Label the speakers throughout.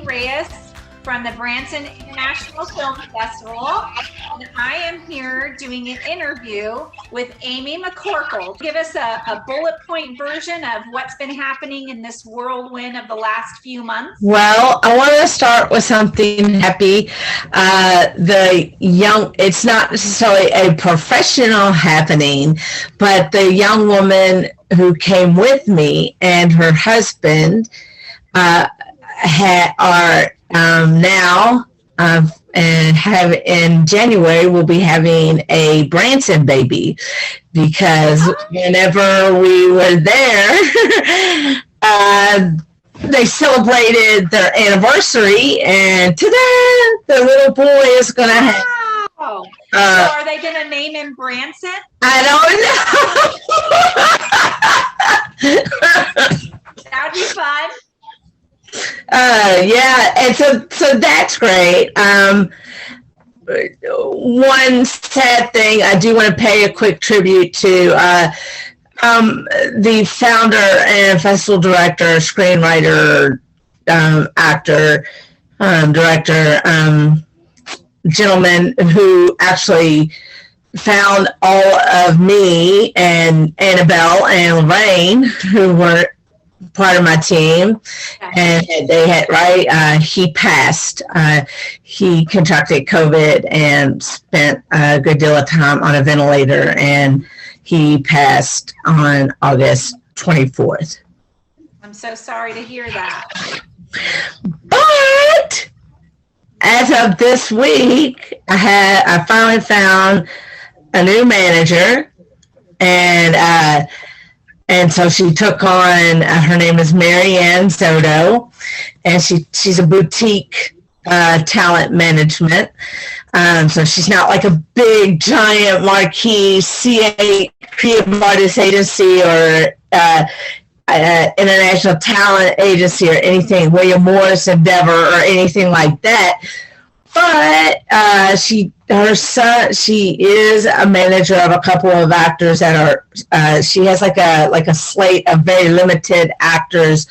Speaker 1: Reyes from the Branson International Film Festival, and I am here doing an interview with Amy McCorkle. Give us a bullet point version of what's been happening in this whirlwind of the last few months.
Speaker 2: Well, I want to start with something happy. It's not necessarily a professional happening, but the young woman who came with me and her husband are now and have in January we'll be having a Branson baby, because whenever we were there they celebrated their anniversary, and ta-da, the little boy is gonna have.
Speaker 1: So are they gonna name him Branson?
Speaker 2: I don't know.
Speaker 1: That'd be fun.
Speaker 2: Yeah, and so that's great. One sad thing, I do want to pay a quick tribute to the founder and festival director, screenwriter, actor, director, gentleman who actually found all of me and Annabelle and Lorraine, who were part of my team, and they had he passed. He contracted COVID and spent a good deal of time on a ventilator, and he passed on August 24th.
Speaker 1: I'm so sorry to hear that.
Speaker 2: But as of this week, I finally found a new manager, and so she took on, her name is Mary Ann Soto, and she's a boutique talent management. So she's not like a big, giant marquee CA creative artist agency or international talent agency or anything, William Morris Endeavor or anything like that. But she is a manager of a couple of actors that are. She has like a slate of very limited actors,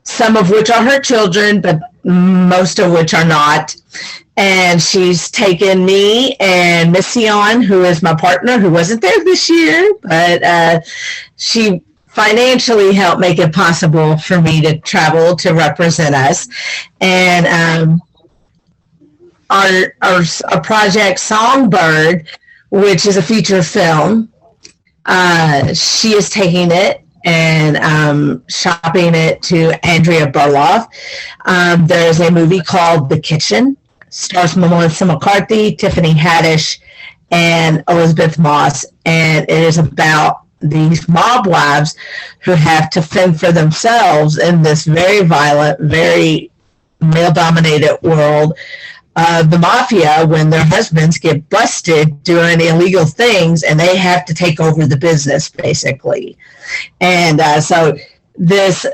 Speaker 2: some of which are her children, but most of which are not. And she's taken me and Missy on, who is my partner, who wasn't there this year, but she financially helped make it possible for me to travel to represent us. And our project Songbird, which is a feature film, she is taking it and shopping it to Andrea Burloff. There's a movie called The Kitchen, stars Melissa McCarthy, Tiffany Haddish, and Elizabeth Moss, and it is about these mob wives who have to fend for themselves in this very violent, very male-dominated world of the mafia, when their husbands get busted doing illegal things and they have to take over the business, basically. And so this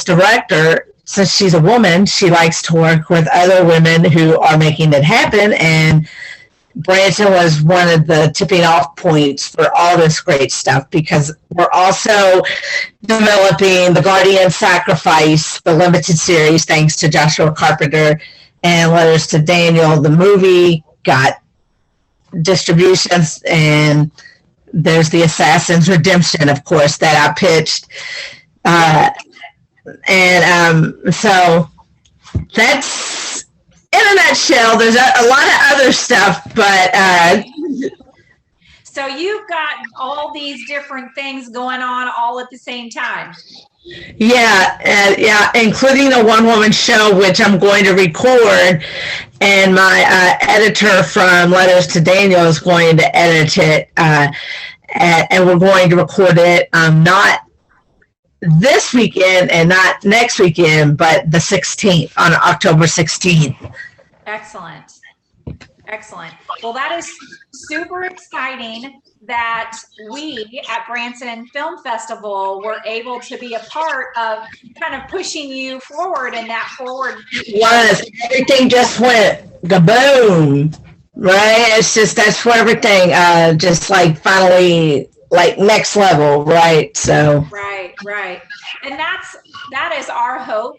Speaker 2: director, since she's a woman, she likes to work with other women who are making it happen, and Branson was one of the tipping off points for all this great stuff, because we're also developing The Guardian Sacrifice, the limited series, thanks to Joshua Carpenter, and Letters to Daniel. The movie got distributions, and there's The Assassin's Redemption, of course, that I pitched. So that's in a nutshell. There's a lot of other stuff, but
Speaker 1: so you've got all these different things going on all at the same time.
Speaker 2: Yeah, including a one-woman show, which I'm going to record, and my editor from Letters to Daniel is going to edit it, and we're going to record it not this weekend and not next weekend, but the 16th, on October 16th.
Speaker 1: Excellent. Well, that is super exciting that we at Branson Film Festival were able to be a part of kind of pushing you forward in that forward.
Speaker 2: Was everything just went kaboom, right? It's just, that's where everything just like finally like next level, right? So
Speaker 1: right, and that is our hope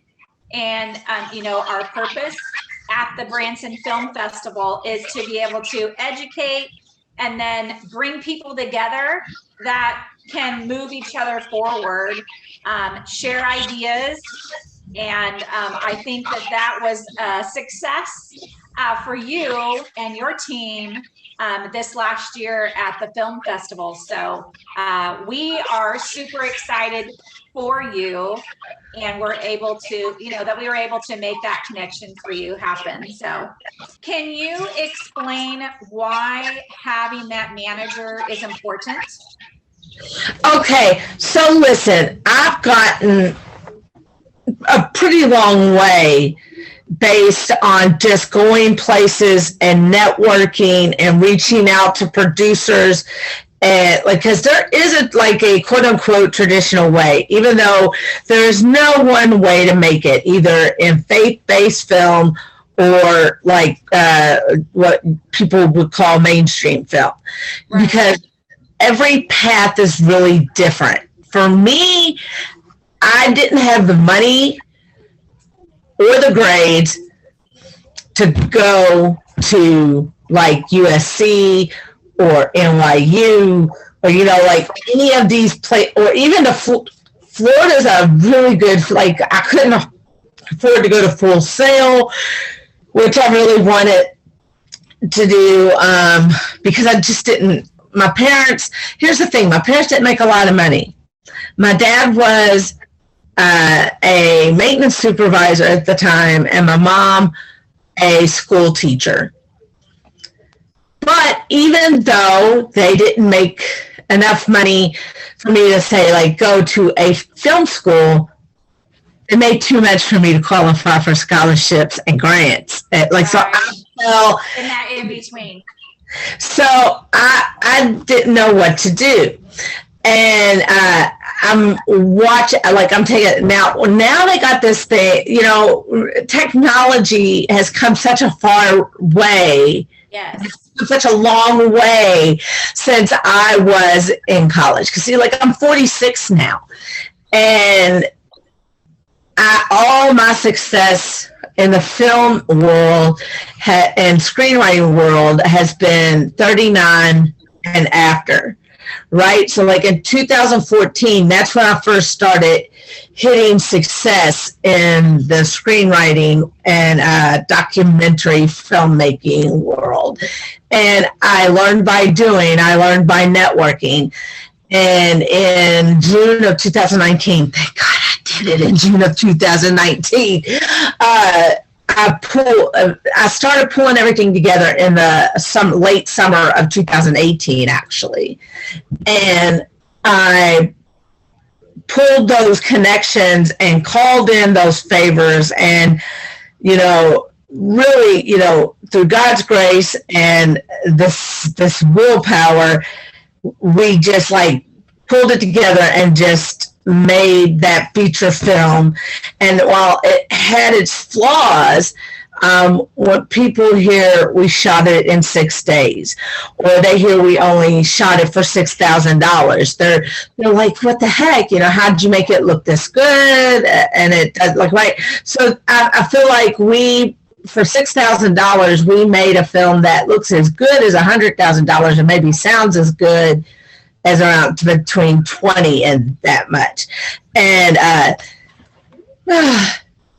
Speaker 1: And, our purpose at the Branson Film Festival is to be able to educate and then bring people together that can move each other forward, share ideas. And I think that was a success for you and your team this last year at the film festival. So we are super excited for you, and we're able to, that we were able to make that connection for you happen. So can you explain why having that manager is important?
Speaker 2: Okay, so listen, I've gotten a pretty long way based on just going places and networking and reaching out to producers, and because there isn't like a quote unquote traditional way, even though there's no one way to make it, either in faith-based film or like what people would call mainstream film, right? Because every path is really different. For me, I didn't have the money or the grades to go to like USC or NYU or, like any of these or even Florida's a really good, like I couldn't afford to go to Full Sail, which I really wanted to do because I just didn't. My parents, here's the thing, my parents didn't make a lot of money. My dad was a maintenance supervisor at the time, and my mom a school teacher. But even though they didn't make enough money for me to say, like, go to a film school, it made too much for me to qualify for scholarships and grants. So I fell
Speaker 1: in that in between.
Speaker 2: So I didn't know what to do. And I'm watching, like I'm taking now they got this thing, technology has come such a far way.
Speaker 1: Yes.
Speaker 2: Such a long way since I was in college. Because see, like I'm 46 now. And all my success in the film world and screenwriting world has been 39 and after, right? So like in 2014, that's when I first started hitting success in the screenwriting and documentary filmmaking world. And I learned by doing, I learned by networking. And in June of 2019, thank God I did it in June of 2019, I started pulling everything together in the late summer of 2018, actually. And I pulled those connections and called in those favors and, really, through God's grace and this willpower, we just like pulled it together and just made that feature film. And while it had its flaws, when people hear we shot it in 6 days, or they hear we only shot it for $6,000, they're like, what the heck? How did you make it look this good? And it does like right. So I feel like for $6,000, we made a film that looks as good as $100,000 and maybe sounds as good as around between 20 and that much. And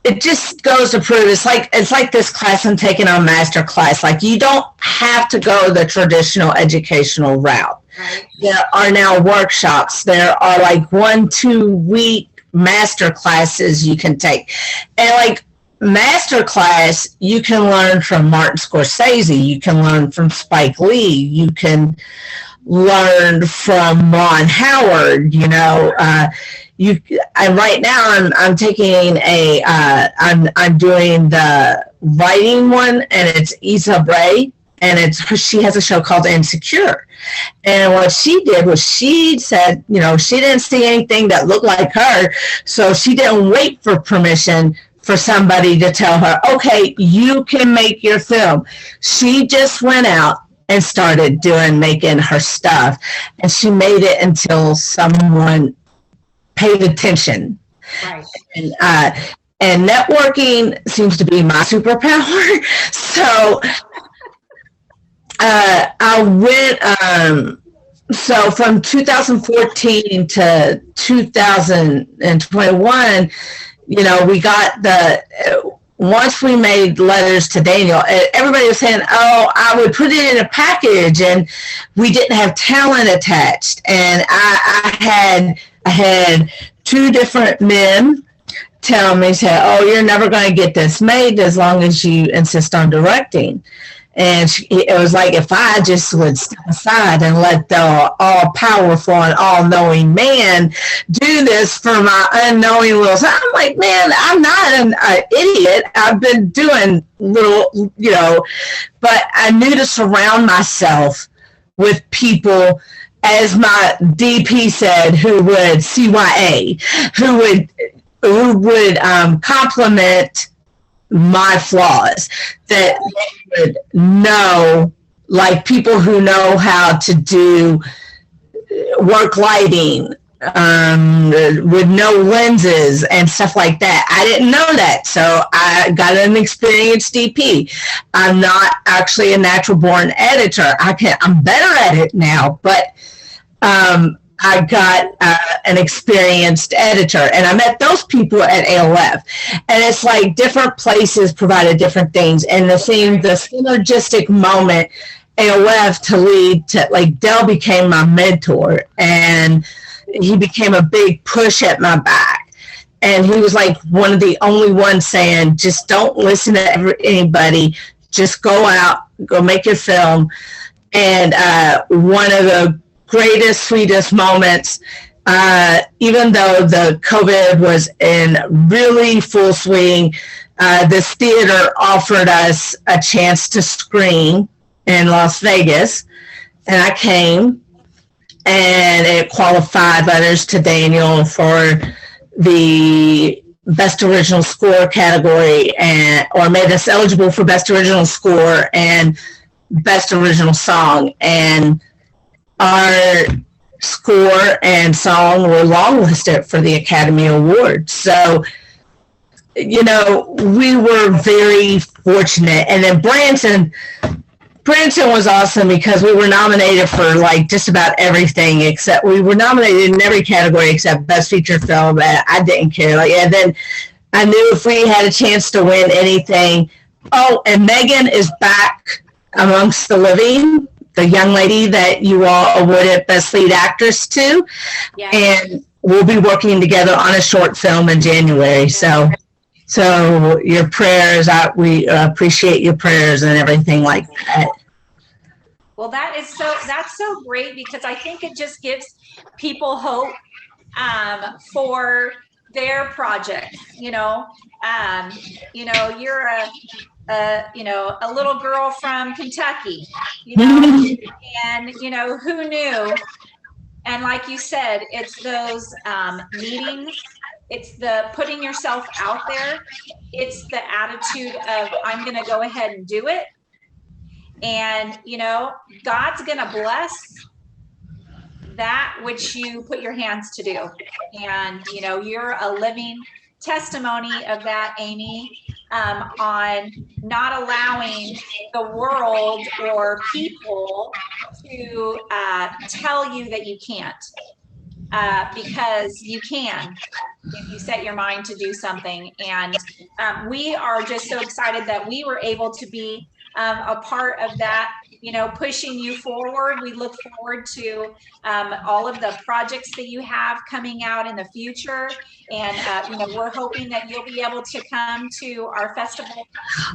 Speaker 2: it just goes to prove it's like this class I'm taking on master class. Like you don't have to go the traditional educational route. Right. There are now workshops. There are like 1-2 week master classes you can take. And like master class, you can learn from Martin Scorsese, you can learn from Spike Lee, you can learn from Ron Howard, right now I'm taking I'm doing the writing one, and it's Issa Rae, and she has a show called Insecure. And what she did was she said, she didn't see anything that looked like her, so she didn't wait for permission for somebody to tell her, okay, you can make your film. She just went out and started making her stuff, and she made it until someone paid attention. Right. And and networking seems to be my superpower. So I went, so from 2014 to 2021, you know, we got once we made letters to Daniel, everybody was saying, oh, I would put it in a package, and we didn't have talent attached. And I had two different men tell me, say, oh, you're never going to get this made as long as you insist on directing. And it was like, if I just would step aside and let the all-powerful and all-knowing man do this for my unknowing little son. I'm like, man, I'm not an idiot. I've been doing little, you know, but I knew to surround myself with people, as my DP said, who would CYA, who would compliment my flaws, that they would know, like people who know how to do work lighting, with no lenses and stuff like that. I didn't know that, so I got an experienced DP. I'm not actually a natural born editor. I'm better at it now, but I got an experienced editor, and I met those people at AOF. And it's like different places provided different things. And the synergistic moment, AOF to lead to, like, Dell became my mentor, and he became a big push at my back. And he was like one of the only ones saying, just don't listen to anybody. Just go out, go make your film. And one of the greatest, sweetest moments, even though the COVID was in really full swing, this theater offered us a chance to screen in Las Vegas, and I came, and it qualified letters to Daniel for the Best Original Score category, or made us eligible for Best Original Score and Best Original Song. And our score and song were longlisted for the Academy Award. So, you know, we were very fortunate. And then Branson was awesome because we were nominated for like just about everything, except we were nominated in every category except Best Feature Film. And I didn't care. Like, and then I knew if we had a chance to win anything. Oh, and Megan is back amongst the living, the young lady that you all awarded Best Lead Actress to. Yeah. And we'll be working together on a short film in January. So your prayers, we appreciate your prayers and everything like that.
Speaker 1: Well, that's so great, because I think it just gives people hope for their project. You're a little girl from Kentucky, and who knew? And like you said, it's those meetings. It's the putting yourself out there. It's the attitude of, I'm going to go ahead and do it. And, God's going to bless that which you put your hands to do. And, you're a living testimony of that, Amy, on not allowing the world or people to tell you that you can't. Because you can if you set your mind to do something. And we are just so excited that we were able to be a part of that, pushing you forward. We look forward to all of the projects that you have coming out in the future. And, we're hoping that you'll be able to come to our festival.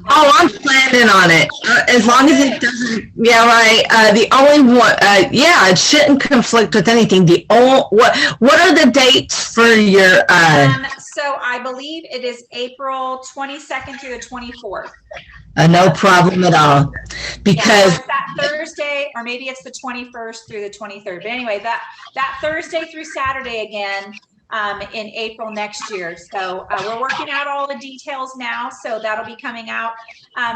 Speaker 2: Oh, I'm planning on it. As long as it doesn't, the only one, it shouldn't conflict with anything. What are the dates for your?
Speaker 1: So I believe it is April 22nd through the 24th.
Speaker 2: No problem at all, because
Speaker 1: that Thursday, or maybe it's the 21st through the 23rd. But anyway, that Thursday through Saturday again in April next year. So we're working out all the details now, so that'll be coming out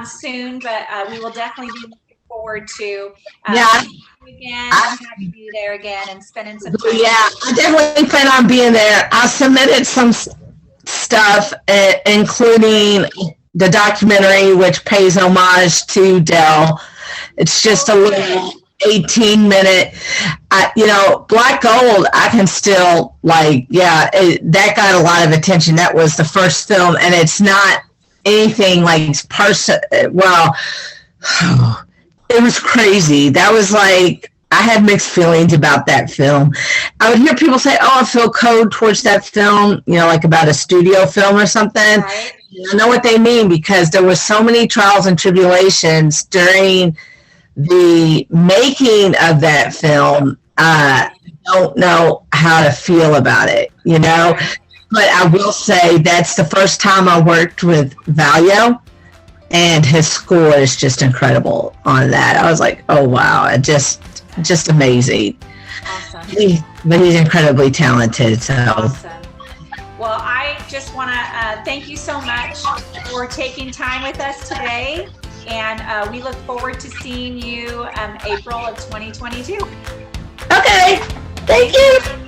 Speaker 1: soon. But we will definitely be looking forward to again, having you there again and spending some time.
Speaker 2: Yeah, I definitely plan on being there. I submitted some stuff, including the documentary, which pays homage to Dell. It's just a little 18-minute, Black Gold, I can still that got a lot of attention. That was the first film, and it's not anything like it was crazy. That was like, I had mixed feelings about that film. I would hear people say, I feel cold towards that film, like about a studio film or something.
Speaker 1: Right.
Speaker 2: I know what they mean, because there were so many trials and tribulations during the making of that film. I don't know how to feel about it, but I will say that's the first time I worked with Valio, and his score is just incredible on that. I was like, oh wow, just amazing.
Speaker 1: Awesome.
Speaker 2: But he's incredibly talented. So
Speaker 1: awesome. Well, I just want to thank you so much for taking time with us today, and we look forward to seeing you April of 2022.
Speaker 2: Okay, thank you.